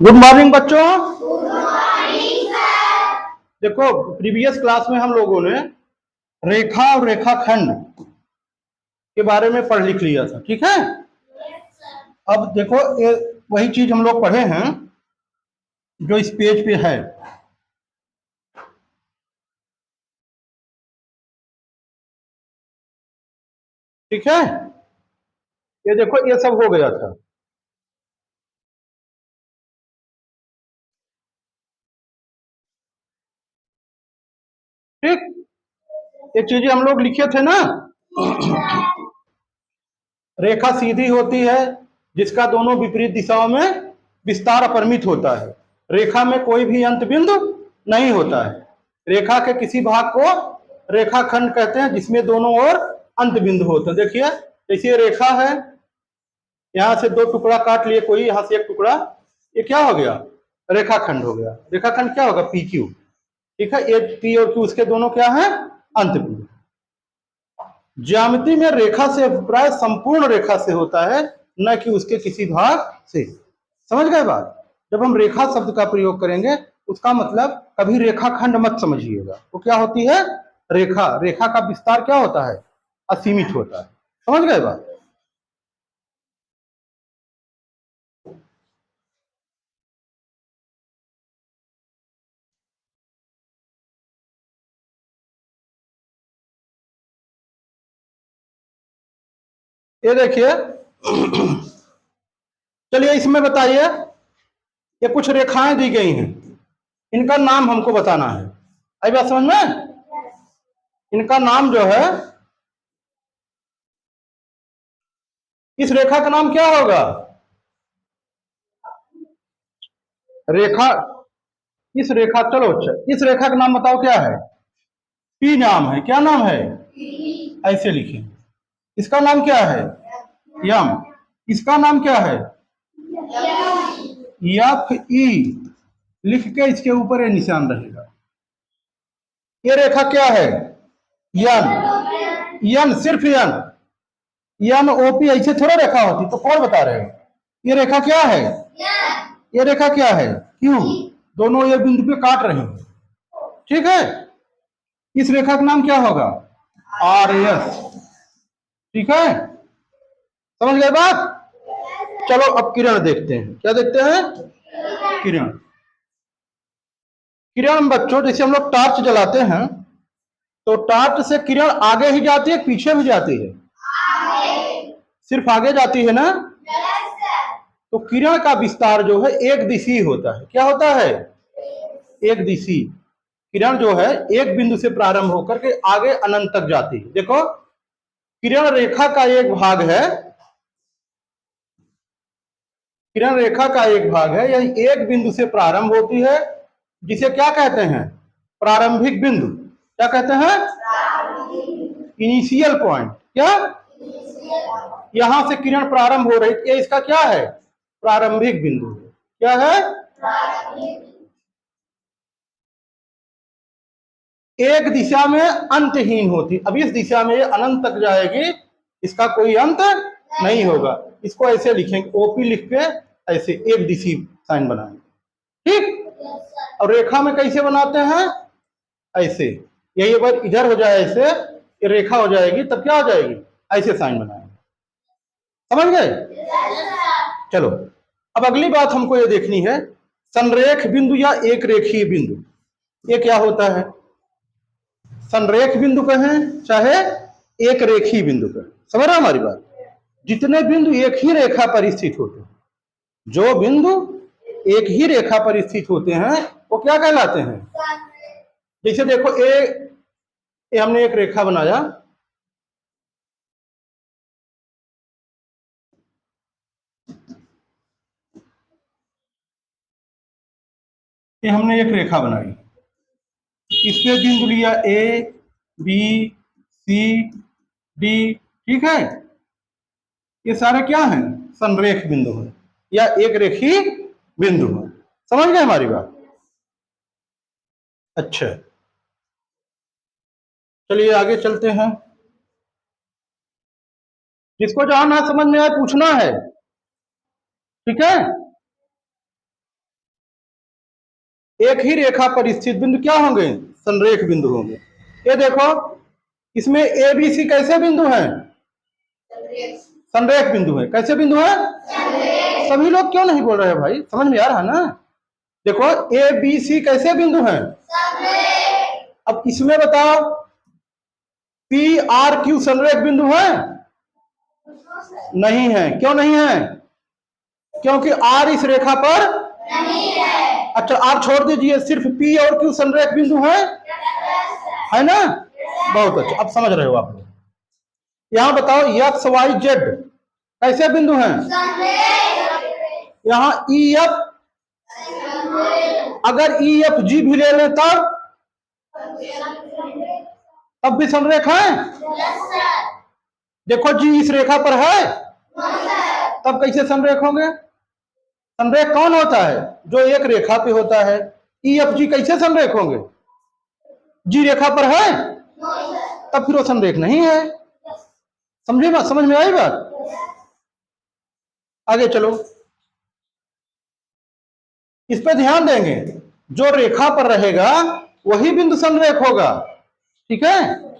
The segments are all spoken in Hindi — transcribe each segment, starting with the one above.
गुड मॉर्निंग बच्चों। Good morning sir. देखो, प्रीवियस क्लास में हम लोगों ने रेखा और रेखाखंड के बारे में पढ़ लिख लिया था, ठीक है। अब देखो, ये वही चीज हम लोग पढ़े हैं जो इस पेज पे है। ठीक है, ये देखो, ये सब हो गया था। ठीक, ये चीजें हम लोग लिखे थे ना। रेखा सीधी होती है जिसका दोनों विपरीत दिशाओं में विस्तार अपरिमित होता है। रेखा में कोई भी अंत बिंदु नहीं होता है। रेखा के किसी भाग को रेखाखंड कहते हैं जिसमें दोनों ओर अंत बिंदु होते हैं। देखिए, जैसे ये रेखा है, यहाँ से दो टुकड़ा काट लिए कोई, यहाँ से एक टुकड़ा, ये क्या हो गया? रेखाखंड हो गया। रेखाखंड क्या होगा? P Q. ठीक है, ये पी और क्यू, उसके दोनों क्या है? अंत बिंदु। ज्यामिति में रेखा से अभिप्राय संपूर्ण रेखा से होता है, न कि उसके किसी भाग से। समझ गए बात? जब हम रेखा शब्द का प्रयोग करेंगे, उसका मतलब कभी रेखाखंड मत समझिएगा। वो क्या होती है? रेखा। रेखा का विस्तार क्या होता है? असीमित होता है। समझ गए बात? ये देखिए, चलिए इसमें बताइए, ये कुछ रेखाएं दी गई हैं, इनका नाम हमको बताना है। आई बात समझ में? इनका नाम जो है, इस रेखा का नाम क्या होगा? रेखा, इस रेखा, चलो अच्छा, इस रेखा का नाम बताओ क्या है? पी नाम है। क्या नाम है? ऐसे लिखिए। इसका नाम क्या है? यम। इसका नाम क्या है? यफ ई। लिख के इसके ऊपर ये निशान रहेगा। ये रेखा क्या है? यन। यन, सिर्फ यन। यन ओपी ऐसे थोड़ा रेखा होती, तो कौन बता रहे हो? ये रेखा क्या है? ये रेखा क्या है? क्यों? दोनों ये बिंदु पे काट रहे हैं। ठीक है, इस रेखा का नाम क्या होगा? R S. ठीक है, समझ गए बात? चलो अब किरण देखते हैं। क्या देखते हैं? किरण। किरण बच्चों, जैसे हम लोग टॉर्च जलाते हैं, तो टॉर्च से किरण आगे ही जाती है, पीछे भी जाती है? सिर्फ आगे जाती है ना? तो किरण का विस्तार जो है एक दिशी होता है। क्या होता है? एक दिशी। किरण जो है एक बिंदु से प्रारंभ होकर के आगे अनंत तक जाती है। देखो, किरण रेखा का एक भाग है। किरण रेखा का एक भाग है, यह एक बिंदु से प्रारंभ होती है, जिसे क्या कहते हैं? प्रारंभिक बिंदु। क्या कहते हैं? Initial point. क्या? यहां से किरण प्रारंभ हो रही है, इसका क्या है? प्रारंभिक बिंदु है। क्या है? एक दिशा में अंतहीन होती, अब इस दिशा में ये अनंत तक जाएगी, इसका कोई अंत नहीं होगा। इसको ऐसे लिखेंगे, ओपी लिख के ऐसे एक दिशी साइन बनाएंगे। ठीक, और रेखा में कैसे बनाते हैं? ऐसे। यही बार इधर हो जाए ऐसे, ये रेखा हो जाएगी, तब क्या हो जाएगी? ऐसे साइन बनाएंगे। समझ गए? चलो, अब अगली बात हमको ये देखनी है, संरेख बिंदु या एक रेखीय बिंदु, ये क्या होता है? संरेख बिंदु कहें चाहे एक रेखीय बिंदु कहें, समझ रहे हमारी बात? जितने बिंदु एक ही रेखा पर स्थित होते हैं, जो बिंदु एक ही रेखा पर स्थित होते हैं, वो क्या कहलाते हैं? जैसे देखो, ये हमने एक रेखा बनाया, ये हमने एक रेखा बनाई, इसमें बिंदु लिया ए बी सी डी। ठीक है, ये सारे क्या हैं? संरेख बिंदु है या एक रेखीय बिंदु है। समझ गए हमारी बात? अच्छा, चलिए आगे चलते हैं। जिसको जहां ना समझ में आए पूछना है। ठीक है, एक ही रेखा पर स्थित बिंदु क्या होंगे? संरेख बिंदु होंगे। ये देखो, इसमें ए बी सी कैसे बिंदु हैं? संरेख बिंदु है। कैसे बिंदु है? सभी लोग क्यों नहीं बोल रहे हैं भाई? समझ में आ रहा है ना? देखो, ए बी सी कैसे बिंदु हैं? अब इसमें बताओ, पी आर क्यू संरेख बिंदु है? नहीं है। क्यों नहीं है? क्योंकि आर इस रेखा पर नहीं है। अच्छा, आर छोड़ दीजिए, सिर्फ पी और क्यू संरेख बिंदु है ना? बहुत अच्छा, अब समझ रहे हो आप लोग। यहां बताओ, एक्स वाई जेड कैसे बिंदु हैं? यहां ई एफ, अगर ई एफ जी भी ले लें तब भी संरेख है? देखो, जी इस रेखा पर है, तब कैसे संरेख होंगे? संरेख कौन होता है? जो एक रेखा पे होता है। ई एफ जी कैसे संरेख होंगे? जी रेखा पर है, तब फिर वो संरेख नहीं है। समझे बात? समझ में आई बात? आगे चलो, इस पे ध्यान देंगे। जो रेखा पर रहेगा वही बिंदु संरेख होगा। ठीक है?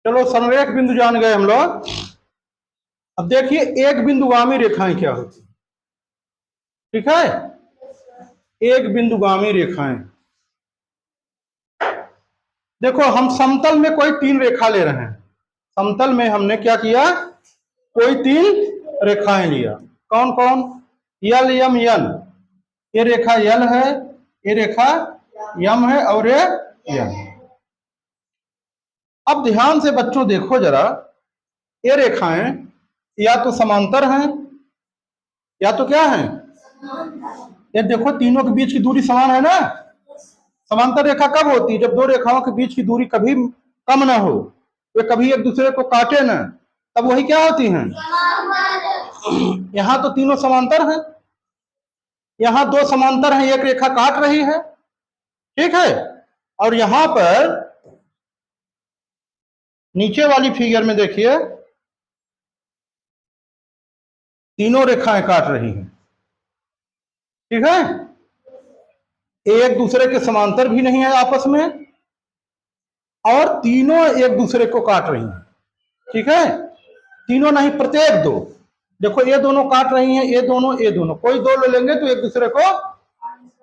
चलो, संरेख बिंदु जान गए हम लोग। अब देखिए, एक बिंदुगामी रेखाएं क्या होती है। ठीक है? एक बिंदुगामी रेखाएं, देखो, हम समतल में कोई तीन रेखा ले रहे हैं। समतल में हमने क्या किया? कोई तीन रेखाएं लिया। कौन कौन? यल यम यन। ये रेखा यल है, ये रेखा यम है, और ये यन। अब ध्यान से बच्चों देखो जरा, ये रेखाएं या तो समांतर हैं या तो क्या है? ये देखो, तीनों के बीच की दूरी समान है ना? समांतर रेखा कब होती है? जब दो रेखाओं के बीच की दूरी कभी कम ना हो, वे कभी एक दूसरे को काटे ना, तब वही क्या होती हैं? यहां तो तीनों समांतर हैं, यहां दो समांतर हैं, एक रेखा काट रही है। ठीक है? और यहां पर नीचे वाली फिगर में देखिए, तीनों रेखाएं काट रही हैं। ठीक है? एक दूसरे के समांतर भी नहीं है आपस में, और तीनों एक दूसरे को काट रही हैं। ठीक है? तीनों नहीं, प्रत्येक दो। देखो, ये दोनों काट रही हैं, ये दोनों, कोई दो ले लेंगे तो एक दूसरे को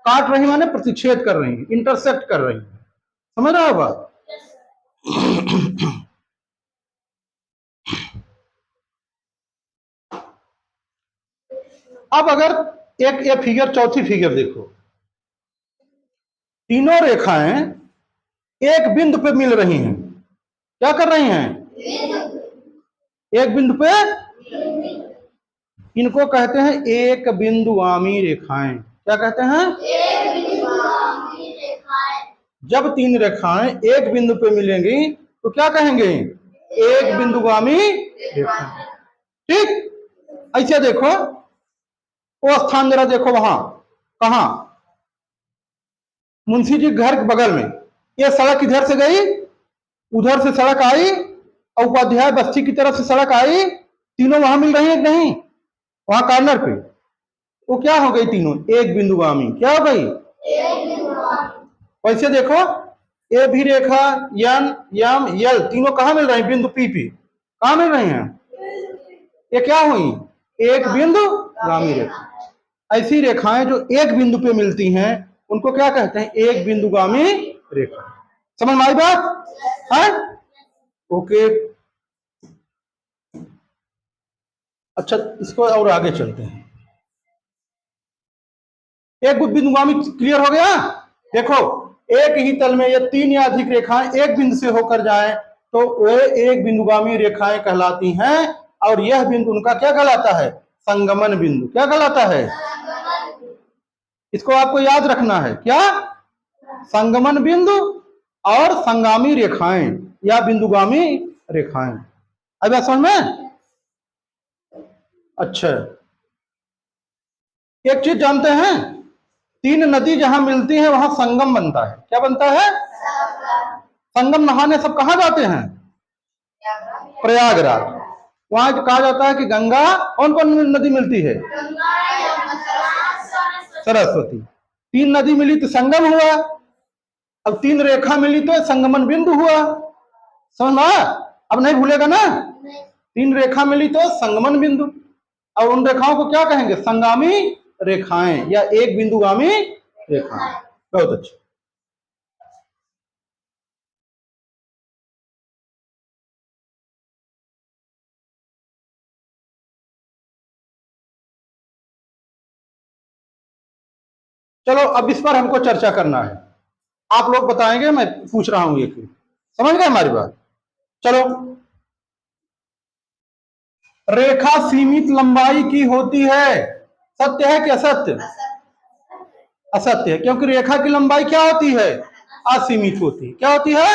काट रही, माने प्रतिच्छेद कर रही हैं, इंटरसेक्ट कर रही हैं। समझ रहा है बात? अब अगर एक ये फिगर, चौथी फिगर देखो, तीनों रेखाएं एक बिंदु पे मिल रही हैं। क्या कर रही हैं? एक बिंदु पे। इनको कहते हैं एक बिंदुगामी रेखाएं। क्या कहते हैं? एक बिंदुगामी रेखाएं। जब तीन रेखाएं एक बिंदु पे मिलेंगी तो क्या कहेंगे? एक बिंदुगामी रेखाएं। ठीक? ऐसे देखो, वो स्थान जरा देखो, वहां कहा? मुंशी जी घर के बगल में। ये सड़क इधर से गई, उधर से सड़क आई, और उपाध्याय बस्ती की तरफ से सड़क आई, तीनों वहां मिल रही है नहीं? वहां कॉर्नर पे। वो क्या हो गई? तीनों एक बिंदुगामी। क्या हो गई? वैसे देखो, ए भी रेखा, यन यम यल, तीनों कहां मिल रही हैं? बिंदु पी पी। कहां मिल रही हैं? ये क्या हुई? एक बिंदुगामी रेखा। ऐसी रेखाएं जो एक बिंदु पे मिलती हैं उनको क्या कहते हैं? एक बिंदुगामी रेखा। समझ में आई बात? है? ओके। अच्छा, इसको और आगे चलते हैं। एक बिंदुगामी क्लियर हो गया? देखो, एक ही तल में ये 3 या अधिक रेखाएं एक बिंदु से होकर जाएं तो वे एक बिंदुगामी रेखाएं कहलाती हैं, और यह बिंदु उनका क्या कहलाता है? संगमन बिंदु। क्या कहलाता है? इसको आपको याद रखना है। क्या? संगमन बिंदु और संगामी रेखाएं या बिंदुगामी रेखाएं। अब बात समझ में? अच्छा, एक चीज जानते हैं, 3 नदी जहां मिलती है वहां संगम बनता है। क्या बनता है? संगम नहाने सब कहां जाते हैं? प्रयागराज। वहां कहा जाता है कि गंगा, कौन कौन नदी मिलती है? सरस्वती। 3 नदी मिली तो संगम हुआ। अब 3 रेखा मिली तो संगमन बिंदु हुआ। समझ? अब नहीं भूलेगा ना? 3 रेखा मिली तो संगमन बिंदु, और उन रेखाओं को क्या कहेंगे? संगामी रेखाएं या एक बिंदुगामी रेखाएं। बहुत अच्छा। चलो अब इस पर हमको चर्चा करना है। आप लोग बताएंगे, मैं पूछ रहा हूं एक। समझ गए हमारी बात? चलो, रेखा सीमित लंबाई की होती है, सत्य है कि असत्य? असत्य है, क्योंकि रेखा की लंबाई क्या होती है? असीमित होती है। क्या होती है?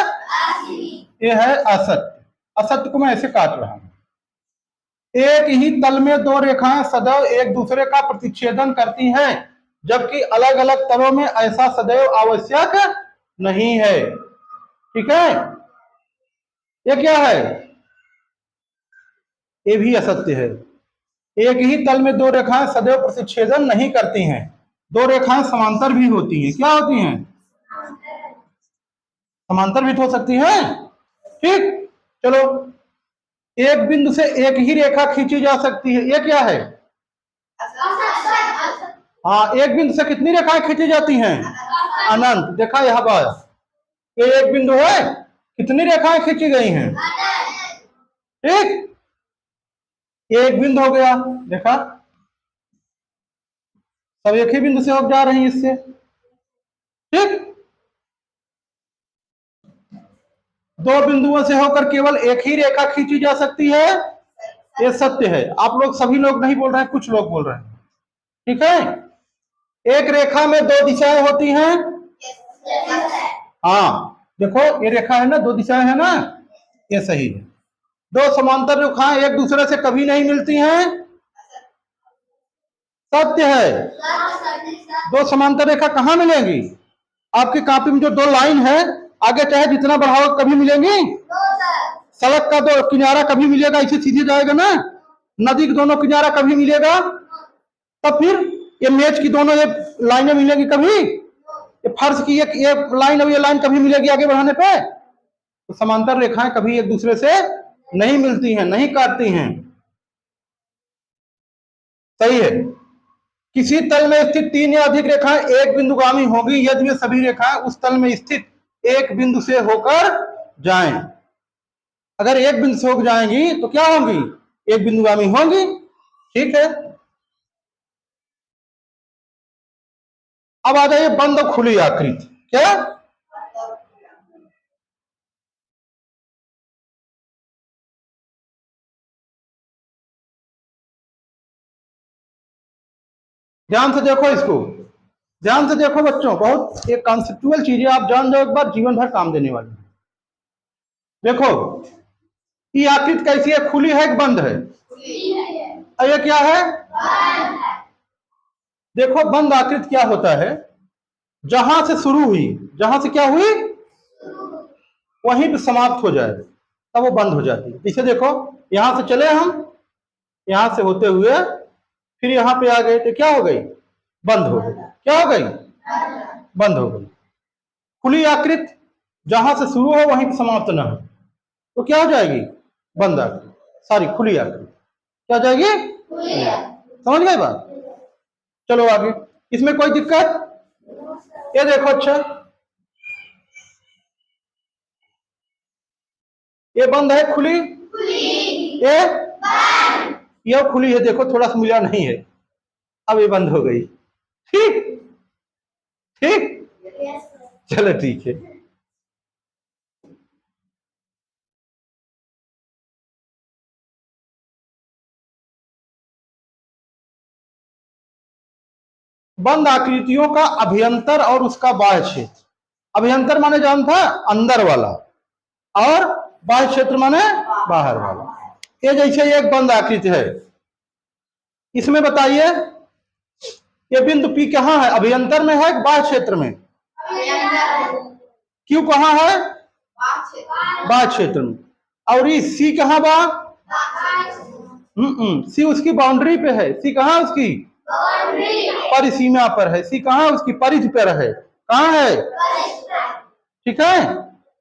यह है असत्य। असत्य को मैं ऐसे काट रहा हूं। एक ही तल में 2 रेखाएं सदैव एक दूसरे का प्रतिच्छेदन करती हैं, जबकि अलग अलग तलों में ऐसा सदैव आवश्यक नहीं है। ठीक है? ये क्या है? ये भी असत्य है। एक ही तल में 2 रेखाएं सदैव प्रतिच्छेदन नहीं करती हैं। 2 रेखाएं समांतर भी होती हैं। क्या होती हैं? समांतर भी तो हो सकती हैं। ठीक, चलो, एक बिंदु से एक ही रेखा खींची जा सकती है। ये क्या है? हाँ, एक बिंदु से कितनी रेखाएं खींची जाती हैं? अनंत। देखा यह बात, ये एक बिंदु है, कितनी रेखाएं खींची गई हैं? ठीक, एक बिंदु हो गया। देखा, सब एक ही बिंदु से होकर जा रही हैं इससे। ठीक, 2 बिंदुओं से होकर केवल एक ही रेखा खींची जा सकती है, ये सत्य है। आप लोग, सभी लोग नहीं बोल रहे हैं, कुछ लोग बोल रहे हैं। ठीक है? एक रेखा में 2 दिशाएं होती हैं। हाँ, देखो ये रेखा है ना, 2 दिशाएं है ना, ये सही है। 2 समांतर रेखाएं एक दूसरे से कभी नहीं मिलती हैं, सत्य है। 2 समांतर रेखा कहां मिलेंगी? आपकी कॉपी में जो 2 लाइन है, आगे चाहे जितना बढ़ाओ कभी मिलेंगी? सड़क का 2 किनारा कभी मिलेगा? इसे सीधे जाएगा ना। नदी के दोनों किनारा कभी मिलेगा? तब फिर ये मेज की दोनों ये लाइनें मिलेंगी कभी? ये फर्श की ये लाइन और ये लाइन कभी मिलेगी आगे बढ़ाने पे? तो समांतर रेखाएं कभी एक दूसरे से नहीं मिलती हैं, नहीं काटती हैं। सही है। किसी तल में स्थित 3 या अधिक रेखाएं एक बिंदुगामी होगी यदि वे सभी रेखाएं उस तल में स्थित एक बिंदु से होकर जाएं। अगर एक बिंदु से होकर जाएंगी तो क्या होंगी? एक बिंदुगामी होंगी। ठीक है, अब आ जाइए बंद और खुली आकृति। क्या? ध्यान से देखो इसको, ध्यान से देखो बच्चों, बहुत एक कॉन्सेप्चुअल चीज है, आप जान जाओ एक बार, जीवन भर काम देने वाली। देखो, ये आकृति कैसी है? खुली है कि बंद है? और ये क्या है? देखो, बंद आकृति क्या होता है, जहां से शुरू हुई, जहां से क्या हुई, वहीं पे समाप्त हो जाए तब वो बंद हो जाती है। जैसे देखो, यहां से चले हम, यहां से होते हुए फिर यहां पे आ गए तो क्या हो गई? बंद हो गई। क्या हो गई? बंद हो गई। खुली आकृति जहां से शुरू हो वहीं पे समाप्त ना हो तो क्या हो जाएगी? बंद आकृति, सॉरी खुली आकृति। क्या हो जाएगी? समझ गए बात? चलो आगे, इसमें कोई दिक्कत? ये देखो, अच्छा ये बंद है, खुली? ये खुली है, देखो थोड़ा सा मिला नहीं है, अब ये बंद हो गई। ठीक ठीक, चलो ठीक है। बंद आकृतियों का अभ्यंतर और उसका बाह्य क्षेत्र। अभ्यंतर माने जानता है अंदर वाला, और बाह्य क्षेत्र माने बाहर वाला। ये जैसे एक बंद आकृति है, इसमें बताइए ये बिंदु P कहाँ है, अभ्यंतर में है बाह्य क्षेत्र में? Q कहाँ है? बाह्य क्षेत्र में। और ये C कहाँ बा? सी उसकी बाउंड्री पे है। सी कहाँ उसकी परिसीमा पर है। सी कहाँ उसकी परिधि पर है। कहाँ है? ठीक है।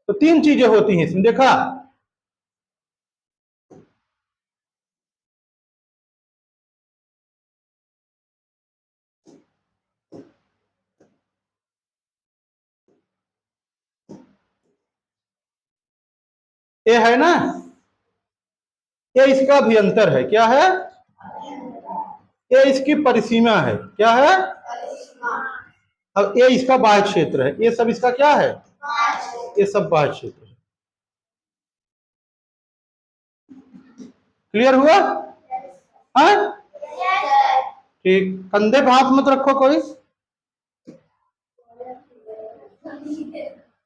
तो तीन चीजें होती हैं इसमें, देखा? ये है ना, ये इसका अभ्यंतर है। क्या है? ये इसकी परिसीमा है। क्या है? अब ये इसका बाह्य क्षेत्र है। ये सब इसका क्या है? ये सब बाह्य क्षेत्र है। क्लियर हुआ? हाँ ठीक। कंधे पे हाथ मत रखो कोई।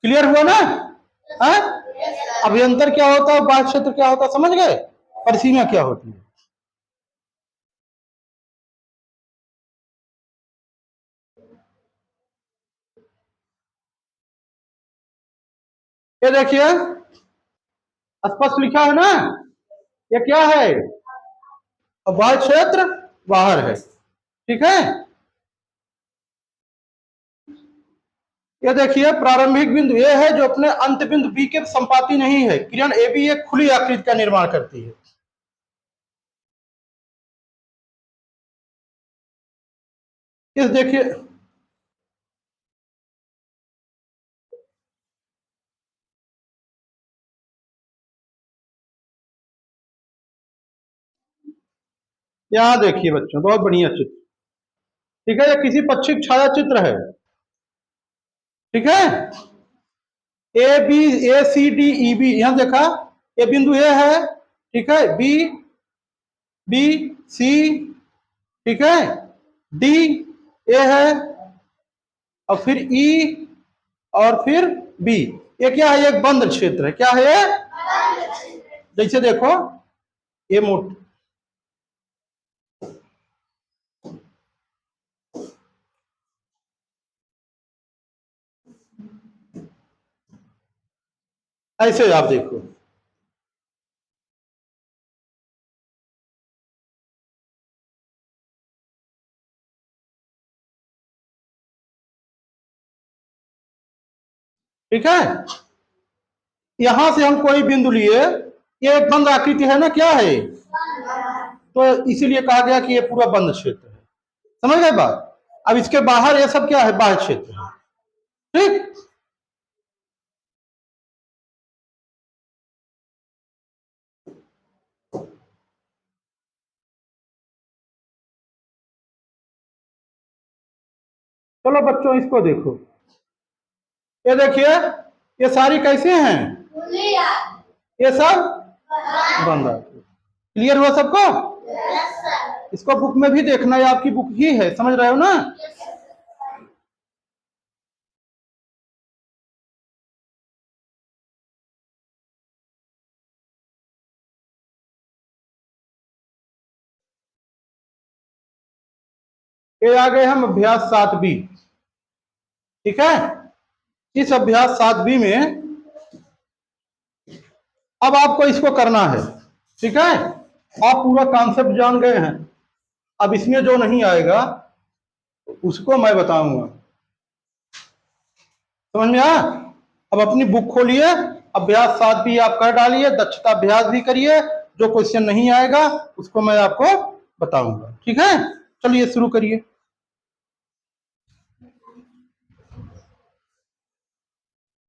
क्लियर हुआ ना? हाँ, अभ्यंतर क्या होता है, बाह्य क्षेत्र क्या होता है, समझ गए? परिसीमा क्या होती है? ये देखिए स्पष्ट लिखा है ना, ये क्या है? बाह्य क्षेत्र बाहर है। ठीक है। ये देखिए प्रारंभिक बिंदु ए है जो अपने अंत बिंदु बी के संपाती नहीं है। किरण ए बी एक खुली आकृति का निर्माण करती है। इस देखिए यहां देखिए बच्चों, बहुत बढ़िया चित्र। ठीक है, ये किसी पक्षी छाया चित्र है। ठीक है। A B A C D E B, यहां देखा ये बिंदु ए है। ठीक है, बी बी सी, ठीक है, डी ए है, और फिर ई, और फिर बी। ये क्या है? एक बंद क्षेत्र है। क्या है ये? जैसे देखो ये मोट, ऐसे आप देखो, ठीक है। यहां से हम कोई बिंदु लिए, ये एक बंद आकृति है ना, क्या है? तो इसीलिए कहा गया कि ये पूरा बंद क्षेत्र है। समझ गए बात? अब इसके बाहर ये सब क्या है? बाह्य क्षेत्र है। ठीक। चलो बच्चों इसको देखो, ये देखिए ये सारी कैसे हैं? ये सब बंद आकृति। क्लियर हुआ सबको? इसको बुक में भी देखना है, आपकी बुक ही है, समझ रहे हो ना? ये आ गए हम अभ्यास 7B। ठीक है। इस अभ्यास 7B में अब आपको इसको करना है। ठीक है, आप पूरा कॉन्सेप्ट जान गए हैं। अब इसमें जो नहीं आएगा उसको मैं बताऊंगा। समझ में आया? अब अपनी बुक खोलिए, अभ्यास 7B आप कर डालिए, दक्षता अभ्यास भी करिए। जो क्वेश्चन नहीं आएगा उसको मैं आपको बताऊंगा। ठीक है, चलिए शुरू करिए।